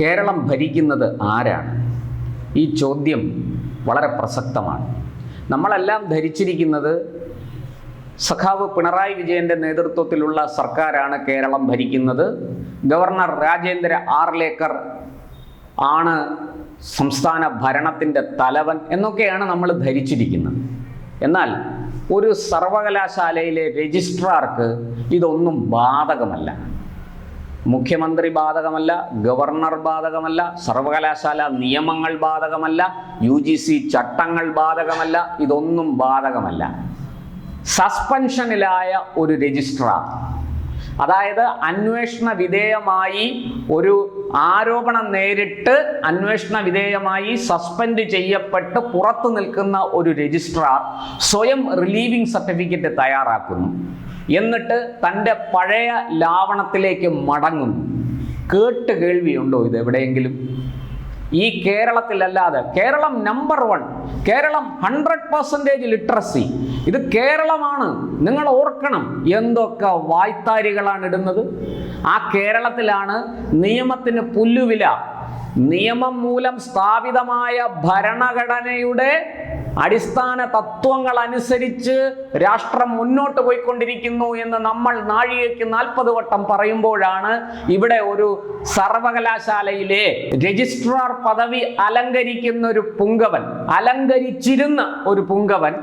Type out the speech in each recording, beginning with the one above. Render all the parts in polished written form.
കേരളം ഭരിക്കുന്നത് ആരാണ്? ഈ ചോദ്യം വളരെ പ്രസക്തമാണ്. നമ്മളെല്ലാം ധരിച്ചിരിക്കുന്നത് സഖാവ് പിണറായി വിജയന്റെ നേതൃത്വത്തിലുള്ള സർക്കാരാണ് കേരളം ഭരിക്കുന്നത്, ഗവർണർ രാജേന്ദ്ര ആർലേക്കർ ആണ് സംസ്ഥാന ഭരണത്തിൻ്റെ തലവൻ എന്നൊക്കെയാണ് നമ്മൾ ധരിച്ചിരിക്കുന്നത്. എന്നാൽ ഒരു സർവകലാശാലയിലെ രജിസ്ട്രാർക്ക് ഇതൊന്നും ബാധകമല്ല. മുഖ്യമന്ത്രി ബാധകമല്ല, ഗവർണർ ബാധകമല്ല, സർവകലാശാല നിയമങ്ങൾ ബാധകമല്ല, UGC ചട്ടങ്ങൾ ബാധകമല്ല, ഇതൊന്നും ബാധകമല്ല. സസ്പെൻഷനിലായ ഒരു രജിസ്ട്രാർ, അതായത് അന്വേഷണ വിധേയമായി ഒരു ആരോപണം നേരിട്ട് അന്വേഷണ വിധേയമായി സസ്പെൻഡ് ചെയ്യപ്പെട്ട് പുറത്തു നിൽക്കുന്ന ഒരു രജിസ്ട്രാർ സ്വയം റിലീവിംഗ് സർട്ടിഫിക്കറ്റ് തയ്യാറാക്കുന്നു. എന്നിട്ട് തൻ്റെ പഴയ ലാവണത്തിലേക്ക് മടങ്ങുന്നു. കേൾവിയുണ്ടോ ഇത് എവിടെയെങ്കിലും? ഈ കേരളത്തിലല്ലാതെ, കേരളം നമ്പർ 1, കേരളം 100% ലിറ്ററസി, ഇത് കേരളമാണ്. നിങ്ങൾ ഓർക്കണം എന്തൊക്കെ വായ്ത്താരികളാണ് ഇടുന്നത്. ആ കേരളത്തിലാണ് നിയമത്തിന് പുല്ലുവില. നിയമം മൂലം സ്ഥാപിതമായ ഭരണഘടനയുടെ അടിസ്ഥാന തത്വങ്ങൾ അനുസരിച്ച് രാഷ്ട്രം മുന്നോട്ട് പോയിക്കൊണ്ടിരിക്കുന്നു എന്ന് നമ്മൾ നാഴികയ്ക്ക് 40 വട്ടം പറയുമ്പോഴാണ് ഇവിടെ ഒരു സർവകലാശാലയിലെ രജിസ്ട്രാർ പദവി അലങ്കരിക്കുന്ന ഒരു പുങ്കവൻ, അലങ്കരിച്ചിരുന്ന ഒരു പുങ്കവൻ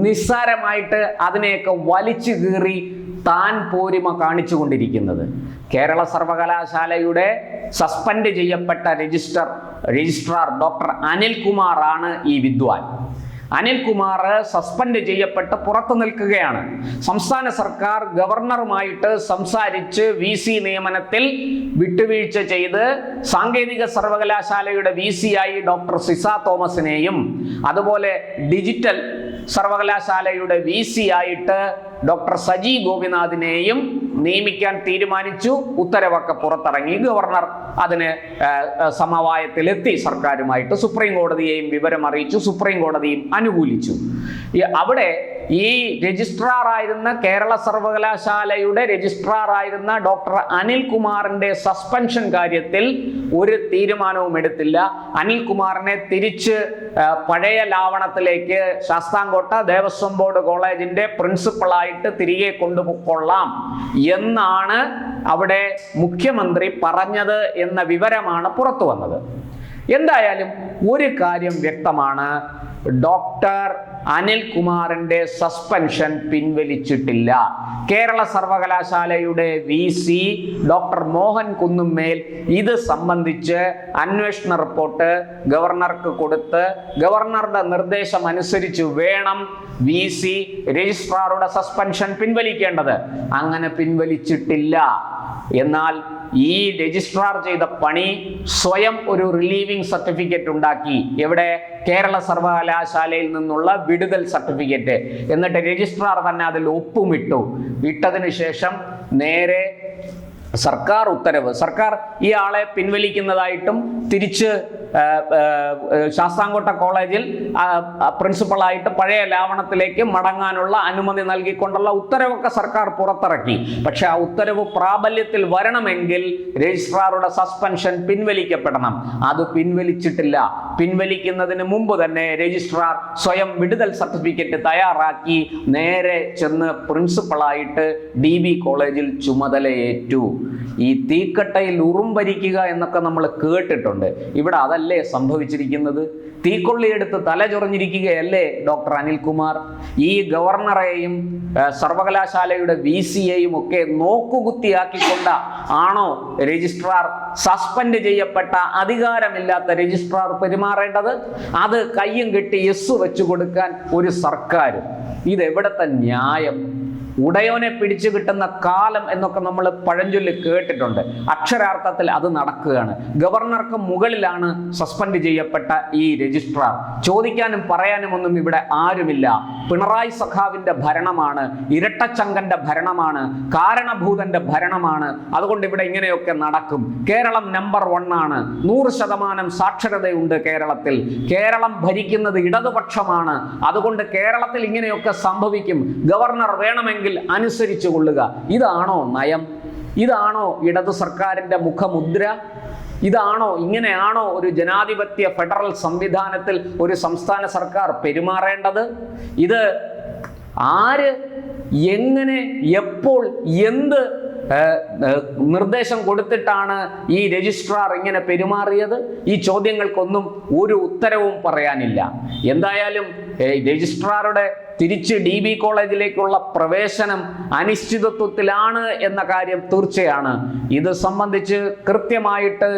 നിസ്സാരമായിട്ട് അതിനെയൊക്കെ വലിച്ചു കീറി താൻ പോരിമ കാണിച്ചുകൊണ്ടിരിക്കുന്നത്. കേരള സർവകലാശാലയുടെ സസ്പെൻഡ് ചെയ്യപ്പെട്ട രജിസ്ട്രാർ ഡോക്ടർ അനിൽകുമാർ ആണ് ഈ വിദ്വാൻ. അനിൽകുമാർ സസ്പെൻഡ് ചെയ്യപ്പെട്ട് പുറത്തു നിൽക്കുകയാണ്. സംസ്ഥാന സർക്കാർ ഗവർണറുമായിട്ട് സംസാരിച്ച് VC നിയമനത്തിൽ വിട്ടുവീഴ്ച ചെയ്ത് സാങ്കേതിക സർവകലാശാലയുടെ VC ആയി ഡോക്ടർ സിസ തോമസിനെയും അതുപോലെ ഡിജിറ്റൽ സർവകലാശാലയുടെ VC ആയിട്ട് ഡോക്ടർ സജി ഗോപിനാഥിനെയും നിയമിക്കാൻ തീരുമാനിച്ചു. ഉത്തരവൊക്കെ പുറത്തിറങ്ങി. ഗവർണർ അതിന് സമവായത്തിലെത്തി സർക്കാരുമായിട്ട്. സുപ്രീം കോടതിയെയും വിവരം അറിയിച്ചു. സുപ്രീം കോടതിയും അനുകൂലിച്ചു. അവിടെ ഈ രജിസ്ട്രാർ ആയിരുന്ന, കേരള സർവകലാശാലയുടെ രജിസ്ട്രാർ ആയിരുന്ന ഡോക്ടർ അനിൽകുമാറിന്റെ സസ്പെൻഷൻ കാര്യത്തിൽ ഒരു തീരുമാനവും എടുത്തില്ല. അനിൽകുമാറിനെ തിരിച്ച് പഴയ ലാവണത്തിലേക്ക് ശാസ്താംകോട്ട ദേവസ്വം ബോർഡ് കോളേജിന്റെ പ്രിൻസിപ്പളായിട്ട് തിരികെ കൊണ്ടുപോയിക്കൊള്ളാം എന്നാണ് അവിടെ മുഖ്യമന്ത്രി പറഞ്ഞത് എന്ന വിവരമാണ് പുറത്തു വന്നത്. എന്തായാലും ഒരു കാര്യം വ്യക്തമാണ്, ഡോക്ടർ അനിൽകുമാറിന്റെ സസ്പെൻഷൻ പിൻവലിച്ചിട്ടില്ല. കേരള സർവകലാശാലയുടെ VC ഡോക്ടർ മോഹൻ കുന്നുമ്മേൽ ഇത് സംബന്ധിച്ച് അന്വേഷണ റിപ്പോർട്ട് ഗവർണർക്ക് കൊടുത്ത് ഗവർണറുടെ നിർദ്ദേശം അനുസരിച്ച് വേണം VC രജിസ്ട്രാറുടെ സസ്പെൻഷൻ പിൻവലിക്കേണ്ടത്. അങ്ങനെ പിൻവലിച്ചിട്ടില്ല. എന്നാൽ ഈ രജിസ്ട്രാർ ചെയ്ത പണി സ്വയം ഒരു റിലീവിംഗ് സർട്ടിഫിക്കറ്റ് ഉണ്ടാക്കി. എവിടെ? കേരള സർവകലാശാലയിൽ നിന്നുള്ള വിടുതൽ സർട്ടിഫിക്കറ്റ്. എന്നിട്ട് രജിസ്ട്രാർ തന്നെ അതിൽ ഒപ്പുമിട്ടു. ഇട്ടതിന് ശേഷം നേരെ സർക്കാർ ഉത്തരവ്, സർക്കാർ ഈ ആളെ പിൻവലിക്കുന്നതായിട്ടും തിരിച്ച് ശാസ്താംകോട്ട കോളേജിൽ പ്രിൻസിപ്പളായിട്ട് പഴയ ലാവണത്തിലേക്ക് മടങ്ങാനുള്ള അനുമതി നൽകിക്കൊണ്ടുള്ള ഉത്തരവൊക്കെ സർക്കാർ പുറത്തിറക്കി. പക്ഷെ ആ ഉത്തരവ് പ്രാബല്യത്തിൽ വരണമെങ്കിൽ രജിസ്ട്രാറുടെ സസ്പെൻഷൻ പിൻവലിക്കപ്പെടണം. അത് പിൻവലിച്ചിട്ടില്ല. പിൻവലിക്കുന്നതിന് മുമ്പ് തന്നെ രജിസ്ട്രാർ സ്വയം വിടുതൽ സർട്ടിഫിക്കറ്റ് തയ്യാറാക്കി നേരെ ചെന്ന് പ്രിൻസിപ്പളായിട്ട് DB കോളേജിൽ ചുമതലയേറ്റു. ഈ തീക്കട്ടയിൽ ഉറുമ്പരിക്കുക എന്നൊക്കെ നമ്മൾ കേട്ടിട്ടുണ്ട്. ഇവിടെ അതല്ലേ സംഭവിച്ചിരിക്കുന്നത്? തീക്കൊള്ളിയെടുത്ത് തലചൊറിഞ്ഞിരിക്കുകയല്ലേ ഡോക്ടർ അനിൽകുമാർ? ഈ ഗവർണറെയും സർവകലാശാലയുടെ VCയെയും ഒക്കെ നോക്കുകുത്തിയാക്കിക്കൊണ്ട് ആണോ രജിസ്ട്രാർ, സസ്പെൻഡ് ചെയ്യപ്പെട്ട അധികാരമില്ലാത്ത രജിസ്ട്രാർ പെരുമാറേണ്ടത്? അത് കയ്യും കെട്ടി യെസ് വെച്ചു കൊടുക്കാൻ ഒരു സർക്കാർ, ഇതെവിടത്തെ ന്യായം? ഉടയോനെ പിടിച്ചു കിട്ടുന്ന കാലം എന്നൊക്കെ നമ്മൾ പഴഞ്ചൊല്ലി കേട്ടിട്ടുണ്ട്. അക്ഷരാർത്ഥത്തിൽ അത് നടക്കുകയാണ്. ഗവർണർക്ക് മുകളിലാണ് സസ്പെൻഡ് ചെയ്യപ്പെട്ട ഈ രജിസ്ട്രാർ. ചോദിക്കാനും പറയാനും ഒന്നും ഇവിടെ ആരുമില്ല. പിണറായി സഖാവിന്റെ ഭരണമാണ്, ഇരട്ടച്ചങ്കന്റെ ഭരണമാണ്, കാരണഭൂതന്റെ ഭരണമാണ്. അതുകൊണ്ട് ഇവിടെ ഇങ്ങനെയൊക്കെ നടക്കും. കേരളം നമ്പർ 1 ആണ്. 100% സാക്ഷരതയുണ്ട് കേരളത്തിൽ. കേരളം ഭരിക്കുന്നത് ഇടതുപക്ഷമാണ്. അതുകൊണ്ട് കേരളത്തിൽ ഇങ്ങനെയൊക്കെ സംഭവിക്കും. ഗവർണർ വേണമെങ്കിൽ അനുസരിച്ചു കൊള്ളുക. ഇതാണോ നയം? ഇതാണോ ഇടതു സർക്കാരിന്റെ മുഖമുദ്ര? ഇതാണോ, ഇങ്ങനെയാണോ ഒരു ജനാധിപത്യ ഫെഡറൽ സംവിധാനത്തിൽ ഒരു സംസ്ഥാന സർക്കാർ പെരുമാറേണ്ടത്? ഇത് ആര്, എങ്ങനെ, എപ്പോൾ, എന്ത് നിർദ്ദേശം കൊടുത്തിട്ടാണ് ഈ രജിസ്ട്രാർ ഇങ്ങനെ പെരുമാറിയത്? ഈ ചോദ്യങ്ങൾക്കൊന്നും ഒരു ഉത്തരവും പറയാനില്ല. എന്തായാലും രജിസ്ട്രാറുടെ തിരിച്ച് DB കോളേജിലേക്കുള്ള പ്രവേശനം അനിശ്ചിതത്വത്തിലാണ് എന്ന കാര്യം തീർച്ചയാണ്. ഇത് സംബന്ധിച്ച് കൃത്യമായിട്ട്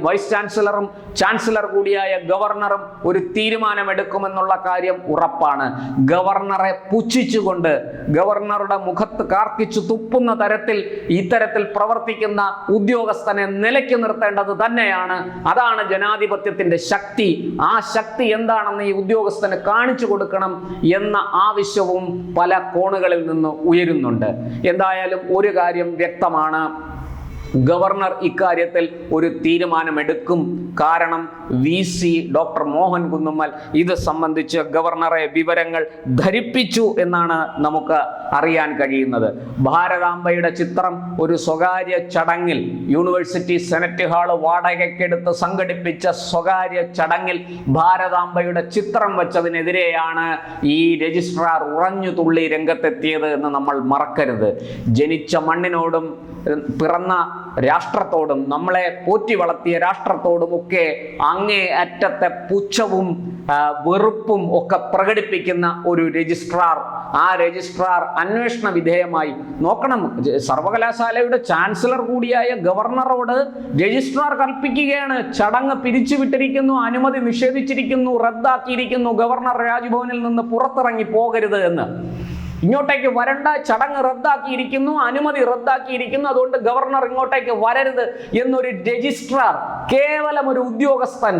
വൈസ് ചാൻസലറും ചാൻസലർ കൂടിയായ ഗവർണറും ഒരു തീരുമാനമെടുക്കുമെന്നുള്ള കാര്യം ഉറപ്പാണ്. ഗവർണറെ പുച്ഛിച്ചുകൊണ്ട്, ഗവർണറുടെ മുഖത്ത് കാർക്കിച്ചു തുപ്പുന്ന തരത്തിൽ ഇത്തരത്തിൽ പ്രവർത്തിക്കുന്ന ഉദ്യോഗസ്ഥനെ നിലയ്ക്ക് നിർത്തേണ്ടത് തന്നെയാണ്. അതാണ് ജനാധിപത്യത്തിന്റെ ശക്തി. ആ ശക്തി എന്താണെന്ന് ഈ ഉദ്യോഗസ്ഥന് കാണിച്ചു കൊടുക്കണം എന്ന ആവശ്യവും പല കോണുകളിൽ നിന്ന് ഉയരുന്നുണ്ട്. എന്തായാലും ഒരു കാര്യം വ്യക്തമാണ്, ഗവർണർ ഇക്കാര്യത്തിൽ ഒരു തീരുമാനമെടുക്കും. കാരണം VC ഡോക്ടർ മോഹൻ കുന്നുമ്മൽ ഇത് സംബന്ധിച്ച് ഗവർണറെ വിവരങ്ങൾ ധരിപ്പിച്ചു എന്നാണ് നമുക്ക് അറിയാൻ കഴിയുന്നത്. ഭാരതാംബയുടെ ചിത്രം ഒരു സ്വകാര്യ ചടങ്ങിൽ, യൂണിവേഴ്സിറ്റി സെനറ്റ് ഹാള് വാടകയ്ക്കെടുത്ത് സംഘടിപ്പിച്ച സ്വകാര്യ ചടങ്ങിൽ ഭാരതാംബയുടെ ചിത്രം വെച്ചതിനെതിരെയാണ് ഈ രജിസ്ട്രാർ ഉറഞ്ഞു തുള്ളി രംഗത്തെത്തിയത് എന്ന് നമ്മൾ മറക്കരുത്. ജനിച്ച മണ്ണിനോടും പിറന്ന രാഷ്ട്രത്തോടും നമ്മളെ പോറ്റി വളർത്തിയ രാഷ്ട്രത്തോടും ഒക്കെ അങ്ങേ അറ്റത്തെ പുച്ഛവും വെറുപ്പും ഒക്കെ പ്രകടിപ്പിക്കുന്ന ഒരു രജിസ്ട്രാർ, ആ രജിസ്ട്രാർ അന്വേഷണ വിധേയമായി നോക്കണം. സർവകലാശാലയുടെ ചാൻസലർ കൂടിയായ ഗവർണറോട് രജിസ്ട്രാർ കൽപ്പിക്കുകയാണ്, ചടങ്ങ് പിരിച്ചുവിട്ടിരിക്കുന്നു, അനുമതി നിഷേധിച്ചിരിക്കുന്നു, റദ്ദാക്കിയിരിക്കുന്നു, ഗവർണർ രാജ്ഭവനിൽ നിന്ന് പുറത്തിറങ്ങി പോകരുത് എന്ന്. ഇങ്ങോട്ടേക്ക് വരണ്ട, ചടങ്ങ് റദ്ദാക്കിയിരിക്കുന്നു, അനുമതി റദ്ദാക്കിയിരിക്കുന്നു, അതുകൊണ്ട് ഗവർണർ ഇങ്ങോട്ടേക്ക് വരരുത് എന്നൊരു രജിസ്ട്രാർ, കേവലം ഒരു ഉദ്യോഗസ്ഥൻ,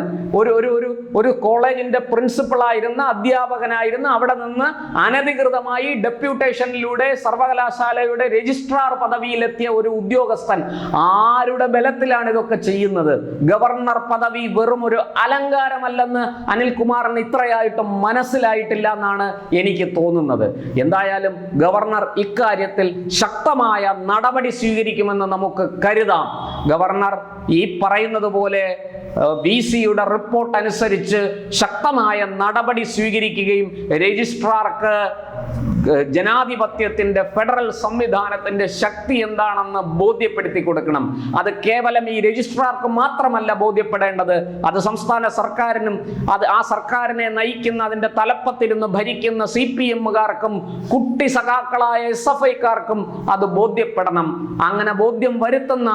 ഒരു കോളേജിന്റെ പ്രിൻസിപ്പളായിരുന്ന, അധ്യാപകനായിരുന്ന, അവിടെ നിന്ന് അനധികൃതമായി ഡെപ്യൂട്ടേഷനിലൂടെ സർവകലാശാലയുടെ രജിസ്ട്രാർ പദവിയിലെത്തിയ ഒരു ഉദ്യോഗസ്ഥൻ ആരുടെ ബലത്തിലാണ് ഇതൊക്കെ ചെയ്യുന്നത്? ഗവർണർ പദവി വെറും ഒരു അലങ്കാരമല്ലെന്ന് അനിൽകുമാറിന് ഇത്രയായിട്ടും മനസ്സിലായിട്ടില്ല എന്നാണ് എനിക്ക് തോന്നുന്നത്. എന്തായാലും ഗവർണർ ഇക്കാര്യത്തിൽ ശക്തമായ നടപടി സ്വീകരിക്കുമെന്ന് നമുക്ക് കരുതാം. ഗവർണർ ഈ പറയുന്നത് പോലെ VCയുടെ റിപ്പോർട്ട് അനുസരിച്ച് ശക്തമായ നടപടി സ്വീകരിക്കുകയും രജിസ്ട്രാർക്ക് ജനാധിപത്യത്തിന്റെ ഫെഡറൽ സംവിധാനത്തിന്റെ ശക്തി എന്താണെന്ന് ബോധ്യപ്പെടുത്തി കൊടുക്കണം. അത് കേവലം ഈ രജിസ്ട്രാർക്ക് മാത്രമല്ല ബോധ്യപ്പെടേണ്ടത്, അത് സംസ്ഥാന സർക്കാരിനും, അത് ആ സർക്കാരിനെ നയിക്കുന്ന, അതിന്റെ തലപ്പത്തിരുന്ന് ഭരിക്കുന്ന CPMകാർക്കും കുട്ടി സഖാക്കളായ SFIക്കാർക്കും അത് ബോധ്യപ്പെടണം. അങ്ങനെ ബോധ്യം വരുത്തുന്ന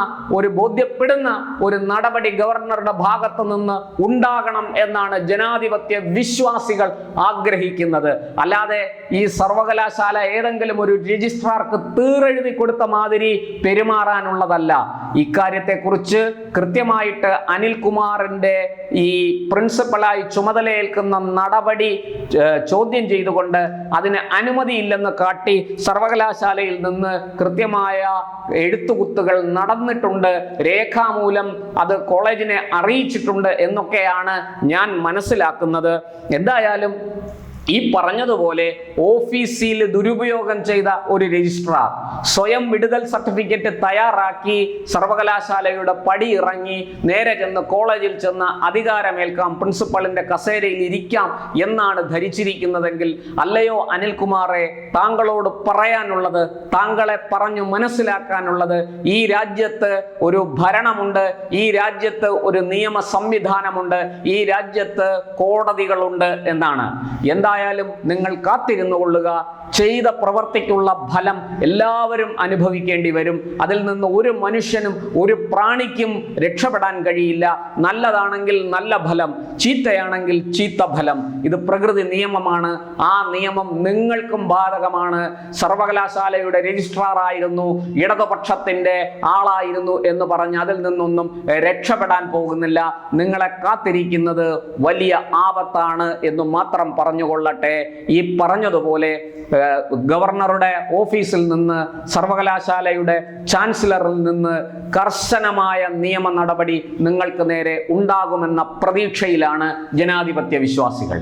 ബോധ്യപ്പെടുന്ന ഒരു നടപടി ഗവർണറുടെ ഭാഗത്ത് നിന്ന് ഉണ്ടാകണം എന്നാണ് ജനാധിപത്യ വിശ്വാസികൾ ആഗ്രഹിക്കുന്നത്. അല്ലാതെ ഈ സർവകലാശാല ഏതെങ്കിലും ഒരു രജിസ്ട്രാർക്ക് തീറെഴുതി കൊടുത്ത മാതിരി പെരുമാറാനുള്ളതല്ല. ഇക്കാര്യത്തെക്കുറിച്ച് കൃത്യമായിട്ട് അനിൽകുമാറിന്റെ ഈ പ്രിൻസിപ്പളായി ചുമതലയേൽക്കുന്ന നടപടി ചോദ്യം ചെയ്തുകൊണ്ട് അതിന് അനുമതിയില്ലെന്ന് കാട്ടി സർവകലാശാലയിൽ നിന്ന് കൃത്യമായ എഴുത്തുകുത്തുകൾ നടന്നിട്ടുണ്ട്, രേഖാമൂലം അത് കോളേജിനെ അറിയിച്ചിട്ടുണ്ട് എന്നൊക്കെയാണ് ഞാൻ മനസ്സിലാക്കുന്നത്. എന്തായാലും ഈ പറഞ്ഞതുപോലെ ഓഫീസിൽ ദുരുപയോഗം ചെയ്ത ഒരു രജിസ്ട്രാർ സ്വയം വിടുതൽ സർട്ടിഫിക്കറ്റ് തയ്യാറാക്കി സർവകലാശാലയുടെ പടി ഇറങ്ങി നേരെ ചെന്ന് കോളേജിൽ ചെന്ന് അധികാരമേൽക്കാം, പ്രിൻസിപ്പളിന്റെ കസേരയിൽ ഇരിക്കാം എന്നാണ് ധരിച്ചിരിക്കുന്നതെങ്കിൽ, അല്ലയോ അനിൽകുമാറെ, താങ്കളോട് പറയാനുള്ളത്, താങ്കളെ പറഞ്ഞു മനസ്സിലാക്കാനുള്ളത്, ഈ രാജ്യത്ത് ഒരു ഭരണമുണ്ട്, ഈ രാജ്യത്ത് ഒരു നിയമ സംവിധാനമുണ്ട്, ഈ രാജ്യത്ത് കോടതികളുണ്ട് എന്നാണ്. എന്തായാലും നിങ്ങൾ കാത്തിരുന്നു കൊള്ളുക. ചെയ്ത പ്രവർത്തിക്കുള്ള ഫലം എല്ലാവരും അനുഭവിക്കേണ്ടി വരും. അതിൽ നിന്ന് ഒരു മനുഷ്യനും ഒരു പ്രാണിക്കും രക്ഷപ്പെടാൻ കഴിയില്ല. നല്ലതാണെങ്കിൽ നല്ല ഫലം, ചീത്തയാണെങ്കിൽ ചീത്ത ഫലം. ഇത് പ്രകൃതി നിയമമാണ്. ആ നിയമം നിങ്ങൾക്കും ബാധകമാണ്. സർവകലാശാലയുടെ രജിസ്ട്രാർ ആയിരുന്നു, ഇടതുപക്ഷത്തിന്റെ ആളായിരുന്നു എന്ന് പറഞ്ഞ് അതിൽ നിന്നൊന്നും രക്ഷപ്പെടാൻ പോകുന്നില്ല. നിങ്ങളെ കാത്തിരിക്കുന്നത് വലിയ ആപത്താണ് എന്ന് മാത്രം പറഞ്ഞുകൊള്ളട്ടെ. ഈ പറഞ്ഞതുപോലെ ഗവർണറുടെ ഓഫീസിൽ നിന്ന്, സർവകലാശാലയുടെ ചാൻസലറിൽ നിന്ന് കർശനമായ നിയമ നടപടി നിങ്ങൾക്ക് നേരെ ഉണ്ടാകുമെന്ന പ്രതീക്ഷയിലാണ് ജനാധിപത്യ വിശ്വാസികൾ.